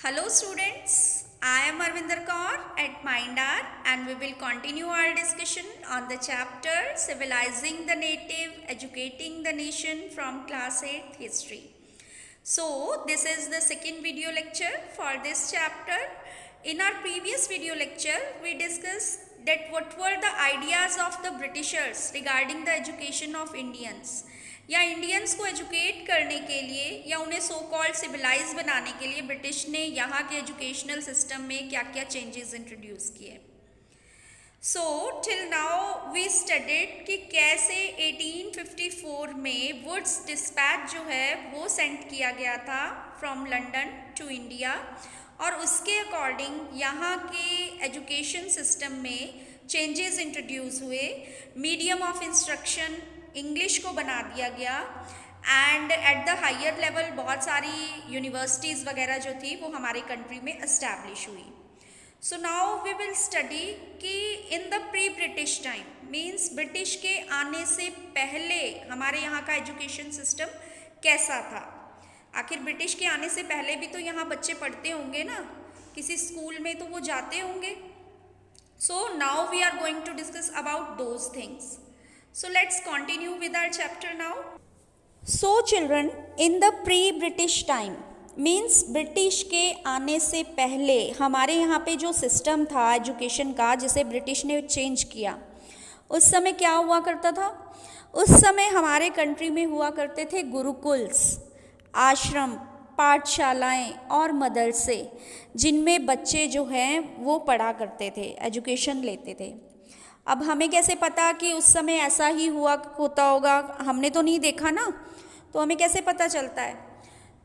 Hello students, I am Arvinder Kaur at Mindar and we will continue our discussion on the chapter Civilizing the Native, Educating the Nation from Class 8th History. So this is the second video lecture for this chapter. In our previous video lecture, we discussed that what were the ideas of the Britishers regarding the education of Indians. या Indians को educate करने के लिए या उन्हें so called civilised बनाने के लिए ब्रिटिश ने यहाँ के एजुकेशनल सिस्टम में क्या क्या चेंजेस इंट्रोड्यूस किए. So till now we studied कि कैसे 1854 में वुड्स डिस्पैच जो है वो सेंड किया गया था फ्रॉम लंदन टू इंडिया और उसके अकॉर्डिंग यहाँ के एजुकेशन सिस्टम में चेंजेस इंट्रोड्यूस हुए. मीडियम ऑफ इंस्ट्रक्शन इंग्लिश को बना दिया गया and at the higher level बहुत सारी यूनिवर्सिटीज़ वगैरह जो थी वो हमारे कंट्री में इस्टेब्लिश हुई. So now we will study कि in the pre British time means British के आने से पहले हमारे यहाँ का एजुकेशन सिस्टम कैसा था. आखिर ब्रिटिश के आने से पहले भी तो यहाँ बच्चे पढ़ते होंगे ना, किसी स्कूल में तो वो जाते होंगे. So now we are going to discuss about those things. So let's continue with our chapter now. So children, in the pre-British time means British के आने से पहले हमारे यहाँ पे जो सिस्टम था एजुकेशन का जिसे ब्रिटिश ने चेंज किया, उस समय क्या हुआ करता था. उस समय हमारे कंट्री में हुआ करते थे गुरुकुल्स, आश्रम, पाठशालाएं और मदरसे जिनमें बच्चे जो हैं वो पढ़ा करते थे, एजुकेशन लेते थे. अब हमें कैसे पता कि उस समय ऐसा ही होता होगा, हमने तो नहीं देखा ना, तो हमें कैसे पता चलता है.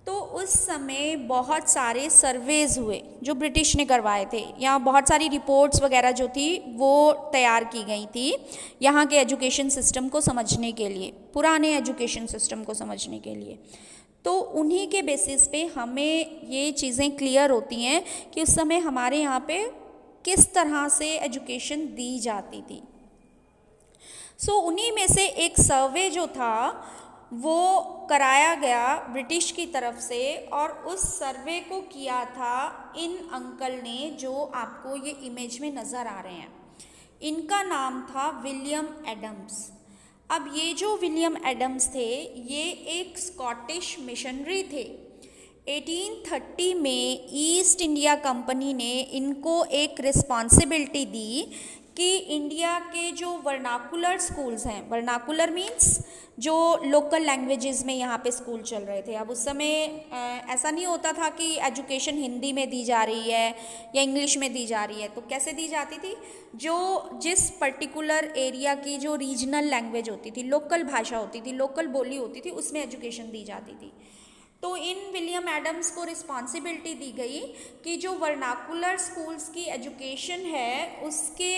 तो उस समय बहुत सारे सर्वेज हुए जो ब्रिटिश ने करवाए थे, या बहुत सारी रिपोर्ट्स वगैरह जो थी वो तैयार की गई थी यहाँ के एजुकेशन सिस्टम को समझने के लिए, पुराने एजुकेशन सिस्टम को समझने के लिए. तो उन्हीं के बेसिस पे हमें ये चीज़ें क्लियर होती हैं कि उस समय हमारे यहाँ पे किस तरह से एजुकेशन दी जाती थी. सो उन्हीं में से एक सर्वे जो था वो कराया गया ब्रिटिश की तरफ से और उस सर्वे को किया था इन अंकल ने जो आपको ये इमेज में नज़र आ रहे हैं. इनका नाम था विलियम एडम्स. अब ये जो विलियम एडम्स थे ये एक स्कॉटिश मिशनरी थे. 1830 में ईस्ट इंडिया कंपनी ने इनको एक रिस्पॉन्सिबिलिटी दी कि इंडिया के जो वर्नाकुलर स्कूल्स हैं, वर्नाकुलर मीन्स जो लोकल लैंग्वेजेस में यहाँ पे स्कूल चल रहे थे. अब उस समय ऐसा नहीं होता था कि एजुकेशन हिंदी में दी जा रही है या इंग्लिश में दी जा रही है, तो कैसे दी जाती थी, जो जिस पर्टिकुलर एरिया की जो रीजनल लैंग्वेज होती थी, लोकल भाषा होती थी, लोकल बोली होती थी, उसमें एजुकेशन दी जाती थी. तो इन विलियम एडम्स को रिस्पॉन्सिबिलिटी दी गई कि जो वर्नाकुलर स्कूल्स की एजुकेशन है उसके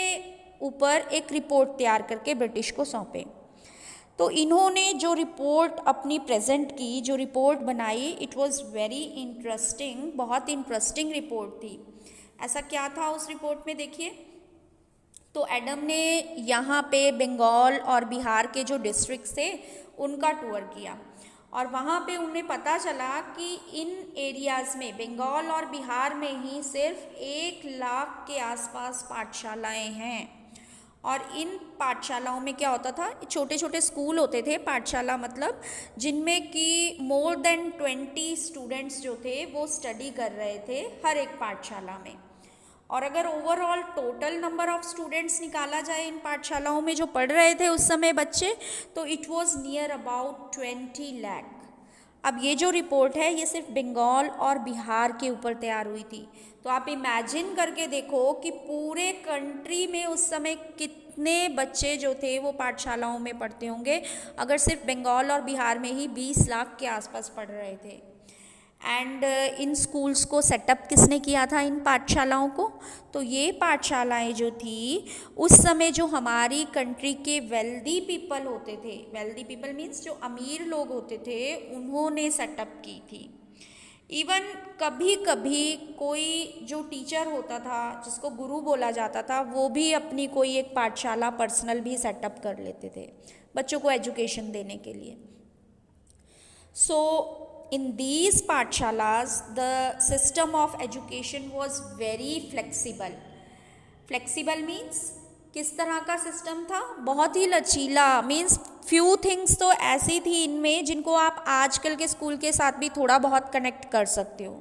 ऊपर एक रिपोर्ट तैयार करके ब्रिटिश को सौंपे. तो इन्होंने जो रिपोर्ट अपनी प्रेजेंट की, जो रिपोर्ट बनाई, इट वाज वेरी इंटरेस्टिंग, बहुत इंटरेस्टिंग रिपोर्ट थी. ऐसा क्या था उस रिपोर्ट में देखिए. तो एडम ने यहाँ पे बंगाल और बिहार के जो डिस्ट्रिक्ट्स थे उनका टूर किया और वहाँ पे उन्हें पता चला कि इन एरियाज़ में, बंगाल और बिहार में ही सिर्फ 1 लाख के आसपास पाठशालाएं हैं. और इन पाठशालाओं में क्या होता था, छोटे छोटे स्कूल होते थे, पाठशाला मतलब, जिनमें कि मोर देन 20 स्टूडेंट्स जो थे वो स्टडी कर रहे थे हर एक पाठशाला में. और अगर overall total number of students निकाला जाए इन पाठशालाओं में जो पढ़ रहे थे उस समय बच्चे, तो it was near about 20 lakh. अब ये जो रिपोर्ट है ये सिर्फ बंगाल और बिहार के ऊपर तैयार हुई थी. तो आप इमेजिन करके देखो कि पूरे कंट्री में उस समय कितने बच्चे जो थे वो पाठशालाओं में पढ़ते होंगे, अगर सिर्फ बंगाल और बिहार में ही 20 लाख के आसपास पढ़ रहे थे. एंड इन स्कूल्स को सेटअप किसने किया था, इन पाठशालाओं को. तो ये पाठशालाएं जो थी उस समय जो हमारी कंट्री के वेल्दी पीपल होते थे, वेल्दी पीपल मीन्स जो अमीर लोग होते थे, उन्होंने सेटअप की थी. इवन कभी कभी कोई जो टीचर होता था जिसको गुरु बोला जाता था वो भी अपनी कोई एक पाठशाला पर्सनल भी सेटअप कर लेते थे बच्चों को एजुकेशन देने के लिए. सो in these pathshalas the system of education was very flexible. Flexible means किस तरह का सिस्टम था? बहुत ही लचीला. मीन्स फ्यू थिंग्स तो ऐसी थी इनमें जिनको आप आजकल के स्कूल के साथ भी थोड़ा बहुत कनेक्ट कर सकते हो.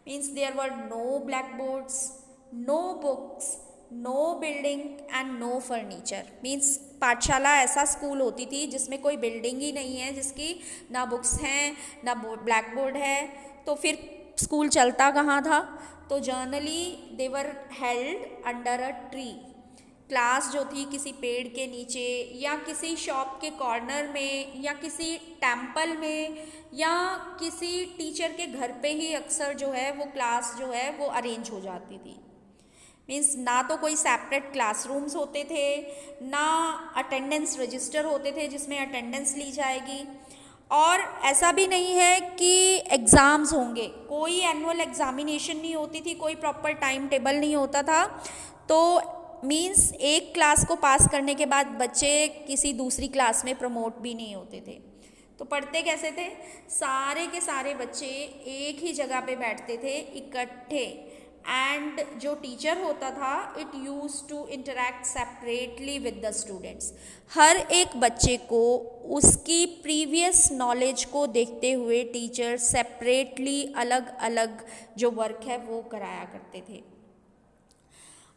Means there were no black boards, no books, no building and no furniture. Means पाठशाला ऐसा स्कूल होती थी जिसमें कोई बिल्डिंग ही नहीं है, जिसकी ना बुक्स हैं ना ब्लैक बोर्ड है. तो फिर स्कूल चलता कहाँ था? तो generally they were held under a tree. Class जो थी किसी पेड़ के नीचे या किसी शॉप के कॉर्नर में या किसी टेम्पल में या किसी टीचर के घर पे ही अक्सर जो है वो क्लास जो है वो अरेंज हो जाती थी. मीन्स ना तो कोई सेपरेट क्लासरूम्स होते थे, ना अटेंडेंस रजिस्टर होते थे जिसमें अटेंडेंस ली जाएगी, और ऐसा भी नहीं है कि एग्ज़ाम्स होंगे. कोई एनुअल एग्जामिनेशन नहीं होती थी, कोई प्रॉपर टाइम टेबल नहीं होता था. तो मीन्स एक क्लास को पास करने के बाद बच्चे किसी दूसरी क्लास में प्रमोट भी नहीं होते थे. तो पढ़ते कैसे थे? सारे के सारे बच्चे एक ही जगह पे बैठते थे इकट्ठे. एंड जो टीचर होता था it use to interact separately with the students. हर एक बच्चे को उसकी प्रीवियस नॉलेज को देखते हुए टीचर सेपरेटली अलग अलग जो वर्क है वो कराया करते थे.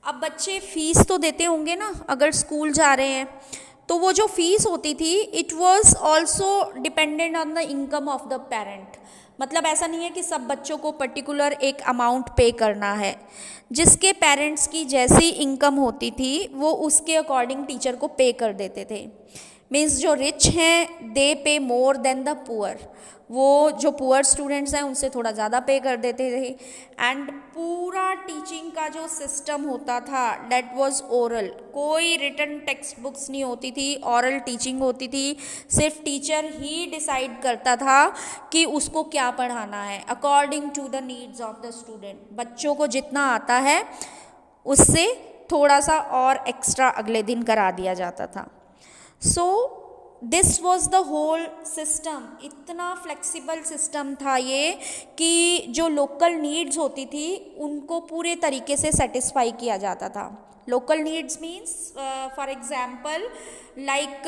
अब बच्चे फीस तो देते होंगे ना अगर स्कूल जा रहे हैं, तो वो जो फीस होती थी it was also dependent on the income of the parent. मतलब ऐसा नहीं है कि सब बच्चों को पर्टिकुलर एक अमाउंट पे करना है. जिसके पेरेंट्स की जैसी इनकम होती थी वो उसके अकॉर्डिंग टीचर को पे कर देते थे. मीन्स जो रिच हैं दे पे मोर देन द पुअर. वो जो पुअर स्टूडेंट्स हैं उनसे थोड़ा ज़्यादा पे कर देते थे. एंड पूरा टीचिंग का जो सिस्टम होता था डेट वाज ओरल. कोई रिटन टेक्स्ट बुक्स नहीं होती थी, ओरल टीचिंग होती थी. सिर्फ टीचर ही डिसाइड करता था कि उसको क्या पढ़ाना है according to the needs of the student. बच्चों को जितना आता है उससे थोड़ा सा और एक्स्ट्रा अगले दिन करा दिया जाता था. So this was the whole system. इतना फ्लेक्सिबल सिस्टम था ये कि जो लोकल नीड्स होती थी उनको पूरे तरीके से सेटिस्फाई किया जाता था. Local needs means for example like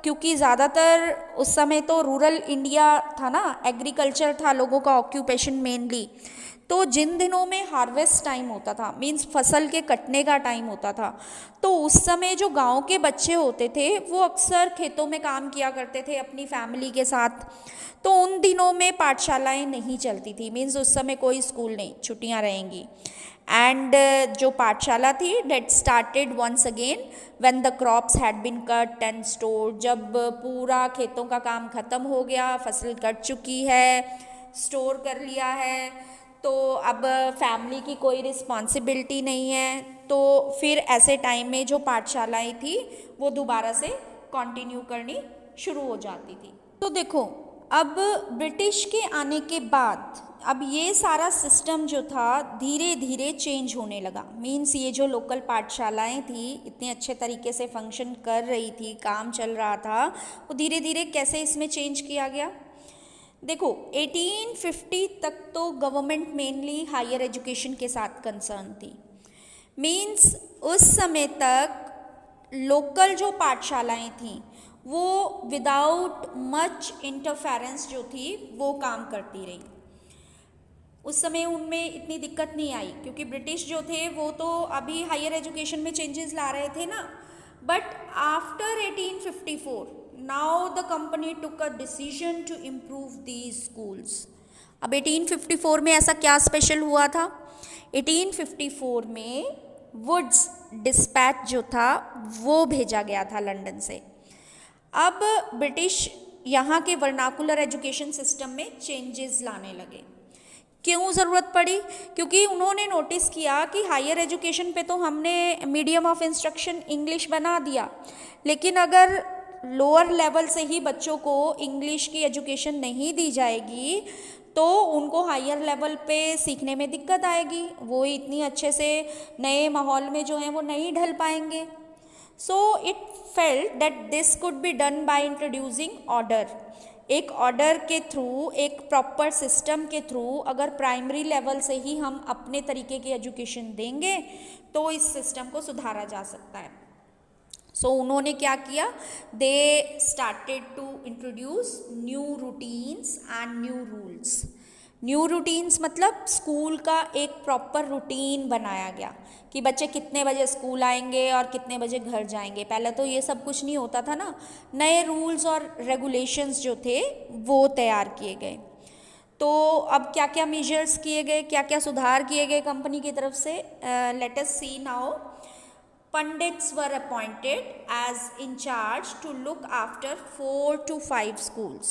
क्योंकि ज़्यादातर उस समय तो रूरल इंडिया था ना, एग्रीकल्चर था लोगों का ऑक्यूपेशन मेनली. तो जिन दिनों में हार्वेस्ट टाइम होता था मीन्स फसल के कटने का टाइम होता था, तो उस समय जो गांव के बच्चे होते थे वो अक्सर खेतों में काम किया करते थे अपनी फैमिली के साथ. तो उन दिनों में पाठशालाएं नहीं चलती थी. मीन्स उस समय कोई स्कूल नहीं, छुट्टियां रहेंगी. एंड जो पाठशाला थी that started once again when the crops had been cut and stored. जब पूरा खेतों का काम ख़त्म हो गया, फसल कट चुकी है, स्टोर कर लिया है, तो अब फैमिली की कोई रिस्पॉन्सिबिलिटी नहीं है, तो फिर ऐसे टाइम में जो पाठशालाएं थी वो दोबारा से कंटिन्यू करनी शुरू हो जाती थी. तो देखो अब ब्रिटिश के आने के बाद अब ये सारा सिस्टम जो था धीरे धीरे चेंज होने लगा. मीन्स ये जो लोकल पाठशालाएं थी इतने अच्छे तरीके से फंक्शन कर रही थी, काम चल रहा था, वो धीरे धीरे कैसे इसमें चेंज किया गया. देखो 1850 तक तो गवर्नमेंट मेनली हायर एजुकेशन के साथ कंसर्न थी. मीन्स उस समय तक लोकल जो पाठशालाएं थीं वो विदाउट मच इंटरफेरेंस जो थी वो काम करती रही. उस समय उनमें इतनी दिक्कत नहीं आई क्योंकि ब्रिटिश जो थे वो तो अभी हायर एजुकेशन में चेंजेस ला रहे थे ना. But after 1854 now the company took a decision to improve these schools. अब 1854 में ऐसा क्या स्पेशल हुआ था? 1854 में वुड्स डिस्पैच जो था वो भेजा गया था लंदन से. अब ब्रिटिश यहाँ के वर्नाकुलर एजुकेशन सिस्टम में चेंजेस लाने लगे. क्यों ज़रूरत पड़ी? क्योंकि उन्होंने नोटिस किया कि हायर एजुकेशन पे तो हमने मीडियम ऑफ इंस्ट्रक्शन इंग्लिश बना दिया, लेकिन अगर लोअर लेवल से ही बच्चों को इंग्लिश की एजुकेशन नहीं दी जाएगी तो उनको हायर लेवल पे सीखने में दिक्कत आएगी. वो इतनी अच्छे से नए माहौल में जो हैं वो नहीं ढल पाएंगे. So it felt that this could be done by introducing order. एक ऑर्डर के थ्रू, एक प्रॉपर सिस्टम के थ्रू अगर प्राइमरी लेवल से ही हम अपने तरीके की एजुकेशन देंगे तो इस सिस्टम को सुधारा जा सकता है। सो उन्होंने क्या किया, they started to introduce new routines and new rules. New routines मतलब स्कूल का एक प्रॉपर रूटीन बनाया गया कि बच्चे कितने बजे स्कूल आएंगे और कितने बजे घर जाएंगे। पहले तो ये सब कुछ नहीं होता था ना, नए रूल्स और रेगुलेशंस जो थे वो तैयार किए गए। तो अब क्या क्या मेजर्स किए गए, क्या क्या सुधार किए गए कंपनी की तरफ से, let us see now. Pandits were appointed as in charge to look after 4 to 5 schools.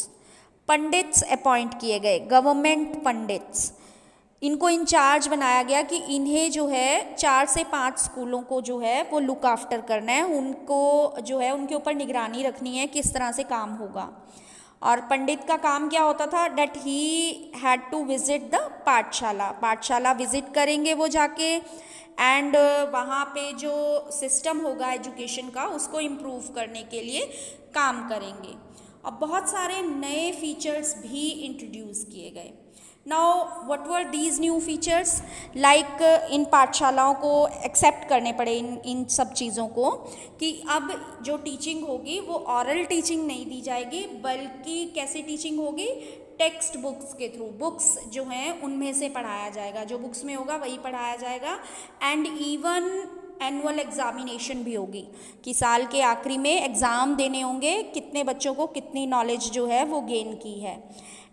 Pandits appoint किए गए, गवर्नमेंट पंडित्स, इनको इंचार्ज बनाया गया कि इन्हें जो है 4 से 5 स्कूलों को जो है वो लुक आफ्टर करना है, उनको जो है उनके ऊपर निगरानी रखनी है किस तरह से काम होगा। और पंडित का काम क्या होता था, that he had to visit the पाठशाला, पाठशाला विजिट करेंगे वो जाके, एंड वहाँ पे जो सिस्टम होगा एजुकेशन का उसको इम्प्रूव करने के लिए काम करेंगे। और बहुत सारे नए फीचर्स भी इंट्रोड्यूस किए गए। Now what were these new features, like in पाठशालाओं को एक्सेप्ट करने पड़े इन सब चीज़ों को कि अब जो टीचिंग होगी वो ऑरल टीचिंग नहीं दी जाएगी, बल्कि कैसी टीचिंग होगी, टेक्स्ट बुक्स के थ्रू, बुक्स जो हैं उनमें से पढ़ाया जाएगा, जो बुक्स में होगा वही पढ़ाया जाएगा। एंड इवन एनुअल एग्जामिनेशन भी होगी कि साल के आखिरी में एग्ज़ाम देने होंगे कितने बच्चों को कितनी नॉलेज जो है वो गेन की है।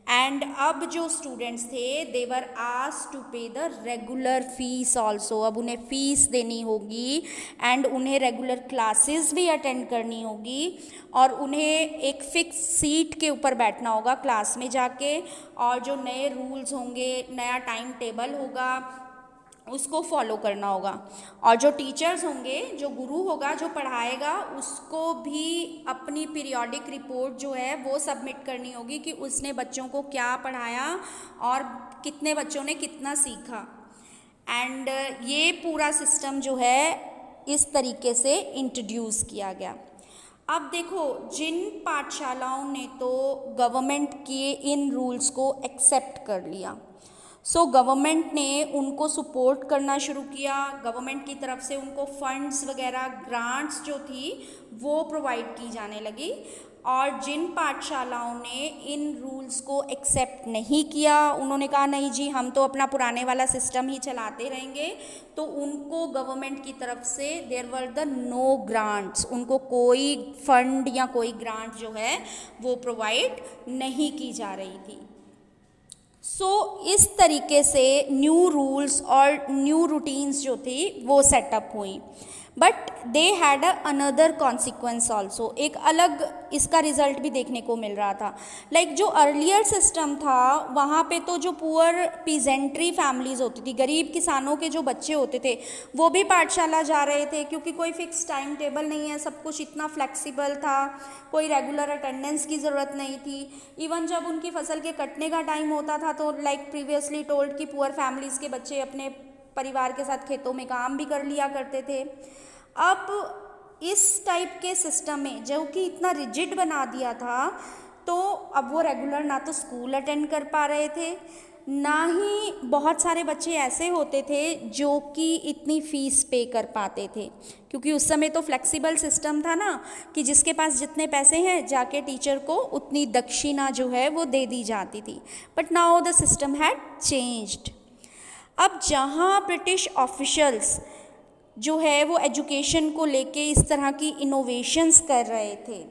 एंड अब जो स्टूडेंट्स थे दे वर आस्क्ड टू पे द रेगुलर फीस ऑल्सो, अब उन्हें फ़ीस देनी होगी एंड उन्हें रेगुलर क्लासेस भी अटेंड करनी होगी और उन्हें एक फिक्स सीट के ऊपर बैठना होगा क्लास में जाके, और जो नए रूल्स होंगे, नया टाइम टेबल होगा उसको फॉलो करना होगा। और जो टीचर्स होंगे, जो गुरु होगा जो पढ़ाएगा, उसको भी अपनी पीरियोडिक रिपोर्ट जो है वो सबमिट करनी होगी कि उसने बच्चों को क्या पढ़ाया और कितने बच्चों ने कितना सीखा। एंड ये पूरा सिस्टम जो है इस तरीके से इंट्रोड्यूस किया गया। अब देखो, जिन पाठशालाओं ने तो गवर्नमेंट के इन रूल्स को एक्सेप्ट कर लिया, सो गवर्नमेंट ने उनको सपोर्ट करना शुरू किया, गवर्नमेंट की तरफ से उनको फंड्स वगैरह, ग्रांट्स जो थी वो प्रोवाइड की जाने लगी। और जिन पाठशालाओं ने इन रूल्स को एक्सेप्ट नहीं किया, उन्होंने कहा नहीं जी हम तो अपना पुराने वाला सिस्टम ही चलाते रहेंगे, तो उनको गवर्नमेंट की तरफ से there were the no grants, उनको कोई फंड या कोई ग्रांट जो है वो प्रोवाइड नहीं की जा रही थी। सो इस तरीके से न्यू रूल्स और न्यू रूटीन्स जो थी वो सेटअप हुई, but they had another consequence also, एक अलग इसका रिजल्ट भी देखने को मिल रहा था। लाइक जो अर्लियर सिस्टम था वहाँ पे तो जो पुअर पीजेंट्री फैमिलीज़ होती थी, गरीब किसानों के जो बच्चे होते थे वो भी पाठशाला जा रहे थे, क्योंकि कोई फिक्स टाइम टेबल नहीं है, सब कुछ इतना फ्लेक्सिबल था, कोई रेगुलर अटेंडेंस की ज़रूरत नहीं थी। इवन जब उनकी फसल के कटने का टाइम होता था तो लाइक प्रीवियसली टोल्ड कि पुअर फैमिलीज़ के बच्चे अपने परिवार के साथ खेतों में काम भी कर लिया करते थे। अब इस टाइप के सिस्टम में जो कि इतना रिजिड बना दिया था, तो अब वो रेगुलर ना तो स्कूल अटेंड कर पा रहे थे, ना ही बहुत सारे बच्चे ऐसे होते थे जो कि इतनी फ़ीस पे कर पाते थे, क्योंकि उस समय तो फ्लेक्सिबल सिस्टम था ना कि जिसके पास जितने पैसे हैं जाके टीचर को उतनी दक्षिणा जो है वो दे दी जाती थी। But now the system had changed. अब जहाँ ब्रिटिश ऑफिशियल्स जो है वो एजुकेशन को लेके इस तरह की इनोवेशंस कर रहे थे,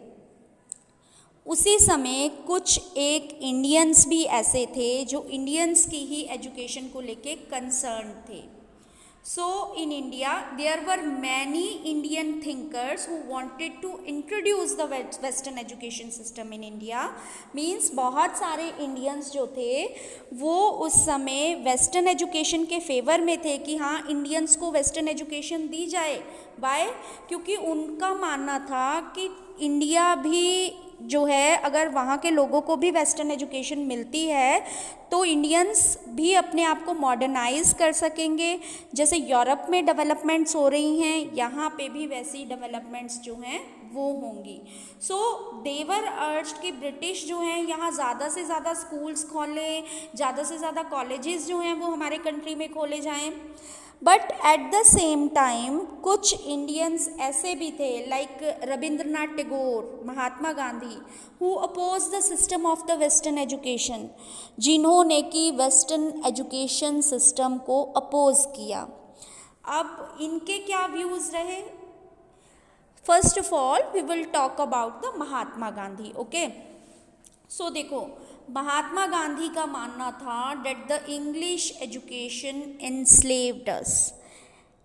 उसी समय कुछ एक इंडियंस भी ऐसे थे जो इंडियंस की ही एजुकेशन को लेके कंसर्न थे। So in India there were many Indian thinkers who wanted to introduce the Western education system in India. Means बहुत सारे इंडियंस जो थे वो उस समय वेस्टर्न एजुकेशन के फेवर में थे कि हाँ इंडियंस को वेस्टर्न एजुकेशन दी जाए। बाय, क्योंकि उनका मानना था कि इंडिया भी जो है अगर वहाँ के लोगों को भी वेस्टर्न एजुकेशन मिलती है तो इंडियंस भी अपने आप को मॉडर्नाइज कर सकेंगे। जैसे यूरोप में डेवलपमेंट्स हो रही हैं, यहाँ पे भी वैसी डेवलपमेंट्स जो हैं वो होंगी। सो देवर अर्ज्ड कि ब्रिटिश जो हैं यहाँ ज़्यादा से ज़्यादा स्कूल्स खोलें, ज़्यादा से ज़्यादा कॉलेजेस जो हैं वो हमारे कंट्री में खोले जाएं। But at the same time कुछ इंडियंस ऐसे भी थे like Rabindranath Tagore, Mahatma Gandhi, who oppose the system of the western education, जिन्होंने कि वेस्टर्न एजुकेशन सिस्टम को अपोज किया। अब इनके क्या व्यूज़ रहे? First of all we will talk about the Mahatma Gandhi. Okay, so देखो, महात्मा गांधी का मानना था that the English education enslaved us,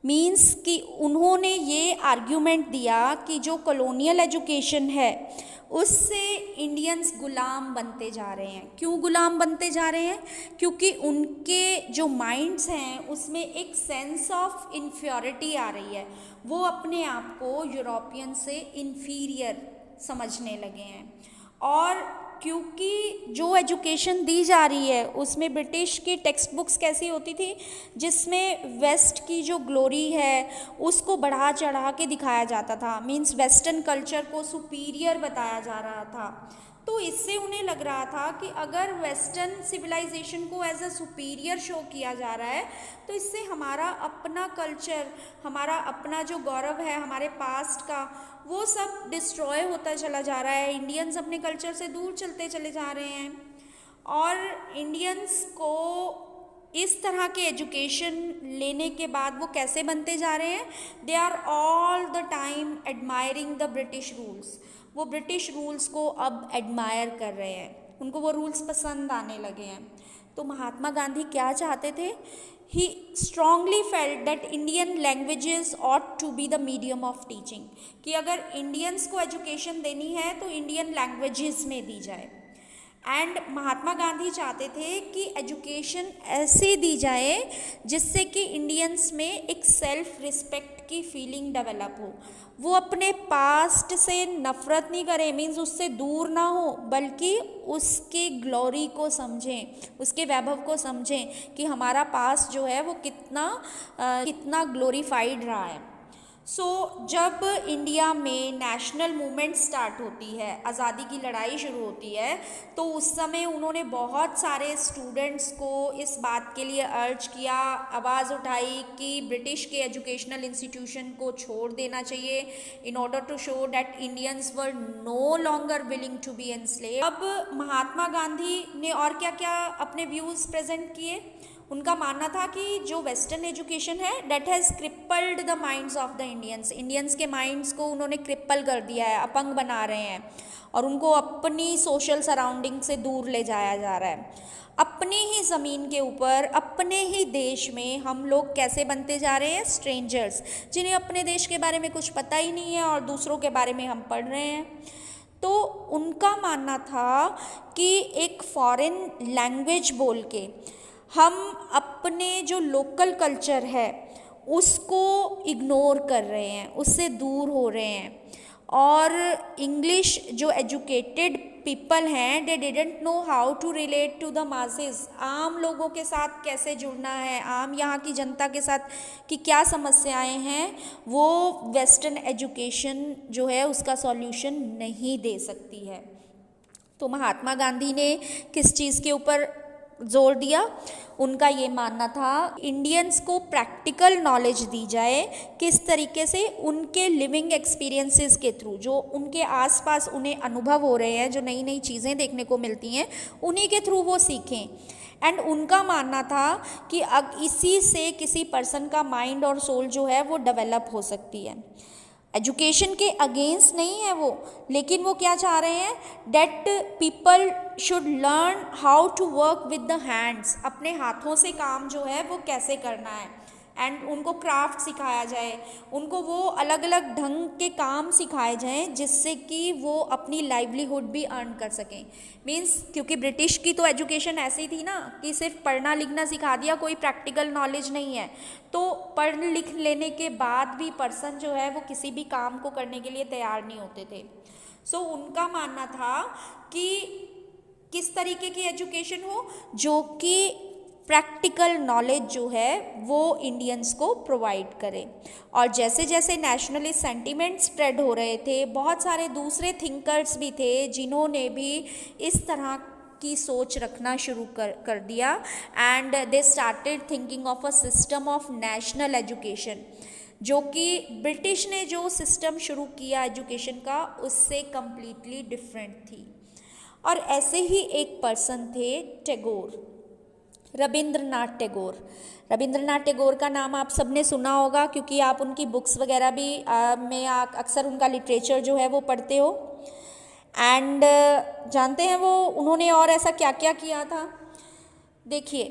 means कि उन्होंने ये आर्ग्यूमेंट दिया कि जो कॉलोनियल एजुकेशन है उससे इंडियंस गुलाम बनते जा रहे हैं। क्यों गुलाम बनते जा रहे हैं? क्योंकि उनके जो माइंड्स हैं उसमें एक सेंस ऑफ इन्फ्योरिटी आ रही है, वो अपने आप को यूरोपियन से इन्फीरियर समझने लगे हैं। और क्योंकि जो एजुकेशन दी जा रही है उसमें ब्रिटिश की टेक्स्ट बुक्स कैसी होती थी, जिसमें वेस्ट की जो ग्लोरी है उसको बढ़ा चढ़ा के दिखाया जाता था, मीन्स वेस्टर्न कल्चर को सुपीरियर बताया जा रहा था। तो इससे उन्हें लग रहा था कि अगर वेस्टर्न सिविलाइजेशन को एज अ सुपीरियर शो किया जा रहा है तो इससे हमारा अपना कल्चर, हमारा अपना जो गौरव है हमारे पास्ट का, वो सब डिस्ट्रॉय होता चला जा रहा है। इंडियंस अपने कल्चर से दूर चलते चले जा रहे हैं और इंडियंस को इस तरह के एजुकेशन लेने के बाद वो कैसे बनते जा रहे हैं? They are all the time admiring the British rules. वो ब्रिटिश रूल्स को अब एडमायर कर रहे हैं, उनको वो रूल्स पसंद आने लगे हैं। तो महात्मा गांधी क्या चाहते थे? He strongly felt that Indian languages ought to be the medium of teaching, कि अगर इंडियंस को एजुकेशन देनी है तो इंडियन लैंग्वेजेस में दी जाए। एंड महात्मा गांधी चाहते थे कि एजुकेशन ऐसी दी जाए जिससे कि इंडियंस में एक सेल्फ रिस्पेक्ट की फीलिंग डेवलप हो, वो अपने पास्ट से नफ़रत नहीं करें, मीन्स उससे दूर ना हो, बल्कि उसके ग्लोरी को समझें, उसके वैभव को समझें कि हमारा पास्ट जो है वो कितना ग्लोरीफाइड रहा है। जब इंडिया में नेशनल मूवमेंट स्टार्ट होती है, आज़ादी की लड़ाई शुरू होती है, तो उस समय उन्होंने बहुत सारे स्टूडेंट्स को इस बात के लिए अर्ज किया, आवाज़ उठाई कि ब्रिटिश के एजुकेशनल इंस्टीट्यूशन को छोड़ देना चाहिए in order to show that Indians were no longer willing to be enslaved. अब महात्मा गांधी ने और क्या क्या अपने व्यूज़ प्रेजेंट किए? उनका मानना था कि जो वेस्टर्न एजुकेशन है that has crippled the minds of the Indians के माइंड्स को उन्होंने क्रिपल कर दिया है, अपंग बना रहे हैं और उनको अपनी सोशल सराउंडिंग से दूर ले जाया जा रहा है। अपनी ही ज़मीन के ऊपर, अपने ही देश में हम लोग कैसे बनते जा रहे हैं? स्ट्रेंजर्स, जिन्हें अपने देश के बारे में कुछ पता ही नहीं है और दूसरों के बारे में हम पढ़ रहे हैं। तो उनका मानना था कि एक फॉरेन लैंग्वेज बोल के हम अपने जो लोकल कल्चर है उसको इग्नोर कर रहे हैं, उससे दूर हो रहे हैं। और इंग्लिश जो एजुकेटेड पीपल हैं they didn't know how to relate to the masses, आम लोगों के साथ कैसे जुड़ना है, आम यहाँ की जनता के साथ कि क्या समस्याएं हैं, वो वेस्टर्न एजुकेशन जो है उसका सॉल्यूशन नहीं दे सकती है। तो महात्मा गांधी ने किस चीज़ के ऊपर जोर दिया? उनका ये मानना था इंडियंस को प्रैक्टिकल नॉलेज दी जाए, किस तरीके से उनके लिविंग एक्सपीरियंसेस के थ्रू, जो उनके आसपास उन्हें अनुभव हो रहे हैं, जो नई नई चीज़ें देखने को मिलती हैं, उन्हीं के थ्रू वो सीखें। एंड उनका मानना था कि अब इसी से किसी पर्सन का माइंड और सोल जो है वो डेवलप हो सकती है। एजुकेशन के अगेंस्ट नहीं है वो, लेकिन वो क्या चाह रहे हैं? That people should learn how to work with the hands, अपने हाथों से काम जो है वो कैसे करना है। एंड उनको क्राफ्ट सिखाया जाए, उनको वो अलग अलग ढंग के काम सिखाए जाएं जिससे कि वो अपनी लाइवलीहुड भी अर्न कर सकें। मीन्स क्योंकि ब्रिटिश की तो एजुकेशन ऐसी थी ना कि सिर्फ पढ़ना लिखना सिखा दिया, कोई प्रैक्टिकल नॉलेज नहीं है, तो पढ़ लिख लेने के बाद भी पर्सन जो है वो किसी भी काम को करने के लिए तैयार नहीं होते थे। उनका मानना था कि किस तरीके की एजुकेशन हो जो कि प्रैक्टिकल नॉलेज जो है वो इंडियंस को प्रोवाइड करे। और जैसे जैसे नेशनलिस्ट सेंटिमेंट स्प्रेड हो रहे थे, बहुत सारे दूसरे थिंकर्स भी थे जिन्होंने भी इस तरह की सोच रखना शुरू कर दिया, and they started thinking of a system of national education, जो कि ब्रिटिश ने जो सिस्टम शुरू किया एजुकेशन का उससे कम्प्लीटली डिफरेंट थी। और ऐसे ही एक पर्सन थे टैगोर, रविंद्रनाथ टैगोर। रविंद्रनाथ टैगोर का नाम आप सबने सुना होगा, क्योंकि आप उनकी बुक्स वगैरह भी में अक्सर उनका लिटरेचर जो है वो पढ़ते हो। एंड जानते हैं वो उन्होंने और ऐसा क्या क्या किया था। देखिए,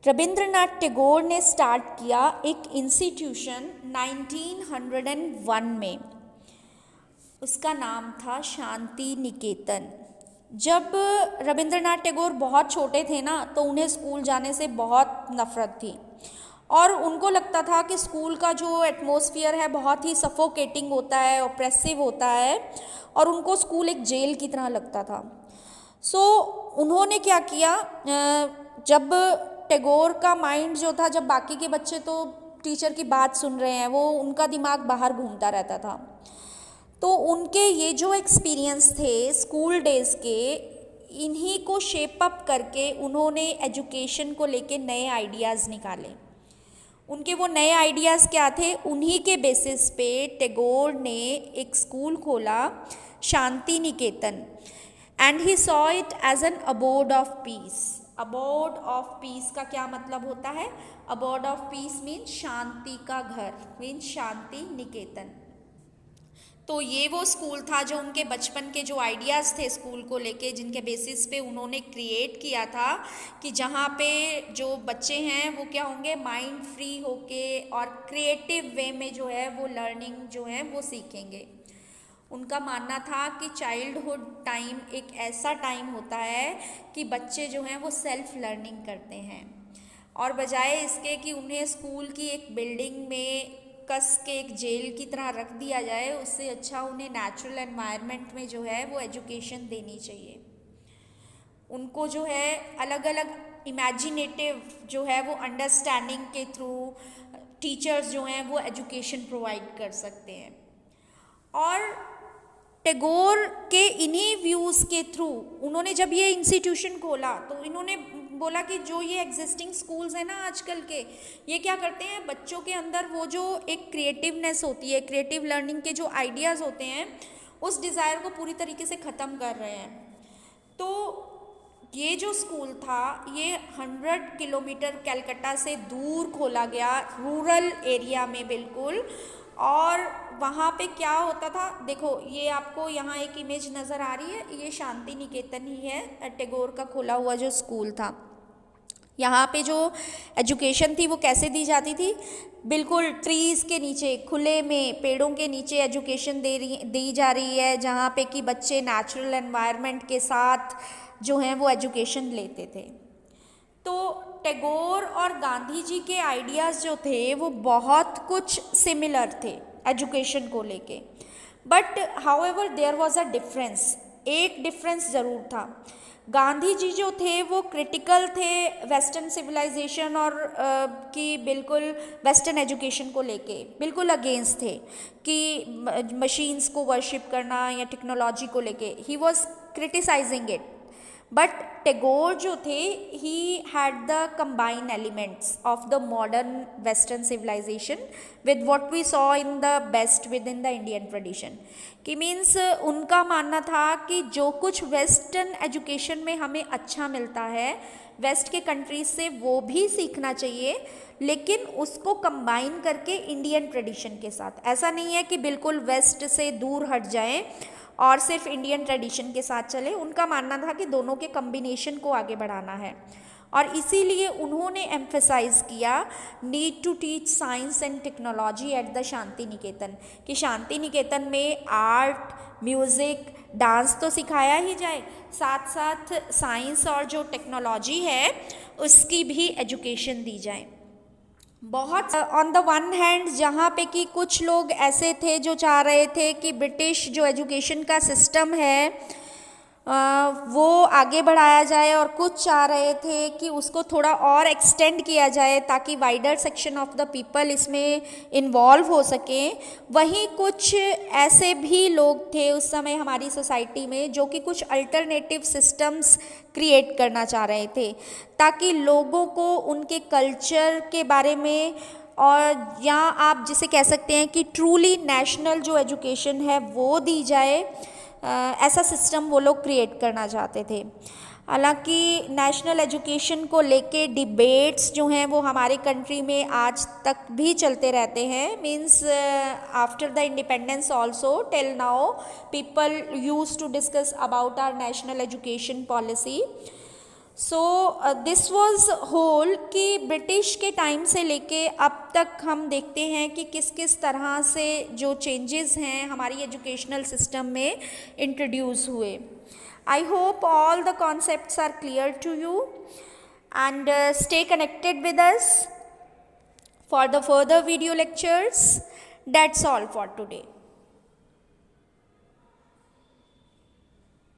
रविंद्रनाथ टैगोर ने स्टार्ट किया एक इंस्टीट्यूशन 1901 में, उसका नाम था शांति निकेतन। जब रविंद्रनाथ टैगोर बहुत छोटे थे ना, तो उन्हें स्कूल जाने से बहुत नफ़रत थी, और उनको लगता था कि स्कूल का जो एटमॉस्फेयर है बहुत ही सफोकेटिंग होता है, ऑप्रेसिव होता है, और उनको स्कूल एक जेल की तरह लगता था। सो उन्होंने क्या किया, जब टैगोर का माइंड जो था, जब बाकी के बच्चे तो टीचर की बात सुन रहे हैं, वो उनका दिमाग बाहर घूमता रहता था, तो उनके ये जो एक्सपीरियंस थे स्कूल डेज़ के, इन्हीं को शेप अप करके उन्होंने एजुकेशन को लेके नए आइडियाज़ निकाले। उनके वो नए आइडियाज़ क्या थे, उन्हीं के बेसिस पे टैगोर ने एक स्कूल खोला, Shanti Niketan, and he saw it as an abode of peace. Abode of peace का क्या मतलब होता है? अबोर्ड ऑफ पीस मीन्स शांति का घर, मीन्स शांति निकेतन। तो ये वो स्कूल था जो उनके बचपन के जो आइडियाज़ थे स्कूल को लेके, जिनके बेसिस पे उन्होंने क्रिएट किया था कि जहाँ पे जो बच्चे हैं वो क्या होंगे, माइंड फ्री होके और क्रिएटिव वे में जो है वो लर्निंग जो है वो सीखेंगे। उनका मानना था कि चाइल्डहुड टाइम एक ऐसा टाइम होता है कि बच्चे जो हैं वो सेल्फ लर्निंग करते हैं, और बजाय इसके कि उन्हें स्कूल की एक बिल्डिंग में कस के एक जेल की तरह रख दिया जाए, उससे अच्छा उन्हें नेचुरल एनवायरनमेंट में जो है वो एजुकेशन देनी चाहिए। उनको जो है अलग अलग इमेजिनेटिव जो है वो अंडरस्टैंडिंग के थ्रू टीचर्स जो हैं वो एजुकेशन प्रोवाइड कर सकते हैं। और टैगोर के इन्हीं व्यूज़ के थ्रू उन्होंने जब ये इंस्टीट्यूशन खोला, तो इन्होंने बोला कि जो ये एग्जिस्टिंग स्कूल्स हैं ना आजकल के, ये क्या करते हैं, बच्चों के अंदर वो जो एक क्रिएटिवनेस होती है, क्रिएटिव लर्निंग के जो आइडियाज़ होते हैं, उस डिज़ायर को पूरी तरीके से ख़त्म कर रहे हैं। तो ये जो स्कूल था ये 100 किलोमीटर कलकत्ता से दूर खोला गया, रूरल एरिया में बिल्कुल। और वहाँ पे क्या होता था, देखो ये आपको यहाँ एक इमेज नज़र आ रही है, ये शांति निकेतन ही है, टैगोर का खोला हुआ जो स्कूल था। यहाँ पे जो एजुकेशन थी वो कैसे दी जाती थी, बिल्कुल ट्रीज़ के नीचे, खुले में पेड़ों के नीचे एजुकेशन दी जा रही है, जहाँ पे कि बच्चे नेचुरल एनवायरनमेंट के साथ जो हैं वो एजुकेशन लेते थे। तो टैगोर और गांधी जी के आइडियाज़ जो थे वो बहुत कुछ सिमिलर थे एजुकेशन को लेके, but however there was a difference, एक डिफरेंस ज़रूर था। गांधी जी जो थे वो क्रिटिकल थे वेस्टर्न सिविलाइजेशन और की बिल्कुल वेस्टर्न एजुकेशन को लेके बिल्कुल अगेंस्ट थे कि मशीन्स को वर्शिप करना या टेक्नोलॉजी को लेके, he was criticising it. But Tagore जो थे, he had the combine elements of the modern western civilisation with what we saw in the best within the Indian tradition. कि मीन्स उनका मानना था कि जो कुछ वेस्टर्न एजुकेशन में हमें अच्छा मिलता है वेस्ट के कंट्रीज से, वो भी सीखना चाहिए, लेकिन उसको कंबाइन करके इंडियन ट्रेडिशन के साथ। ऐसा नहीं है कि बिल्कुल वेस्ट से दूर हट जाएं और सिर्फ इंडियन ट्रेडिशन के साथ चले। उनका मानना था कि दोनों के कम्बिनेशन को आगे बढ़ाना है, और इसीलिए उन्होंने एम्फेसाइज किया need to teach science and technology at the Shanti Niketan, कि शांति निकेतन में आर्ट, म्यूज़िक, डांस तो सिखाया ही जाए, साथ साथ साइंस और जो टेक्नोलॉजी है उसकी भी एजुकेशन दी जाए। बहुत ऑन द वन हैंड जहाँ पे कि कुछ लोग ऐसे थे जो चाह रहे थे कि ब्रिटिश जो एजुकेशन का सिस्टम है वो आगे बढ़ाया जाए और कुछ चाह रहे थे कि उसको थोड़ा और एक्सटेंड किया जाए ताकि wider section of the people इसमें इन्वॉल्व हो सकें। वहीं कुछ ऐसे भी लोग थे उस समय हमारी सोसाइटी में जो कि कुछ अल्टरनेटिव सिस्टम्स क्रिएट करना चाह रहे थे ताकि लोगों को उनके कल्चर के बारे में, और या आप जिसे कह सकते हैं कि ट्रूली नेशनल जो एजुकेशन है वो दी जाए, ऐसा सिस्टम वो लोग क्रिएट करना चाहते थे। हालांकि नेशनल एजुकेशन को लेके डिबेट्स जो हैं वो हमारे कंट्री में आज तक भी चलते रहते हैं। Means after the independence also till now people use to discuss about our national education policy. So this was whole कि ब्रिटिश के टाइम से लेके अब तक हम देखते हैं कि किस किस तरह से जो चेंजेस हैं हमारी एजुकेशनल सिस्टम में इंट्रोड्यूस हुए। I hope all the concepts are clear to you and stay connected with us for the further video lectures. That's all for today.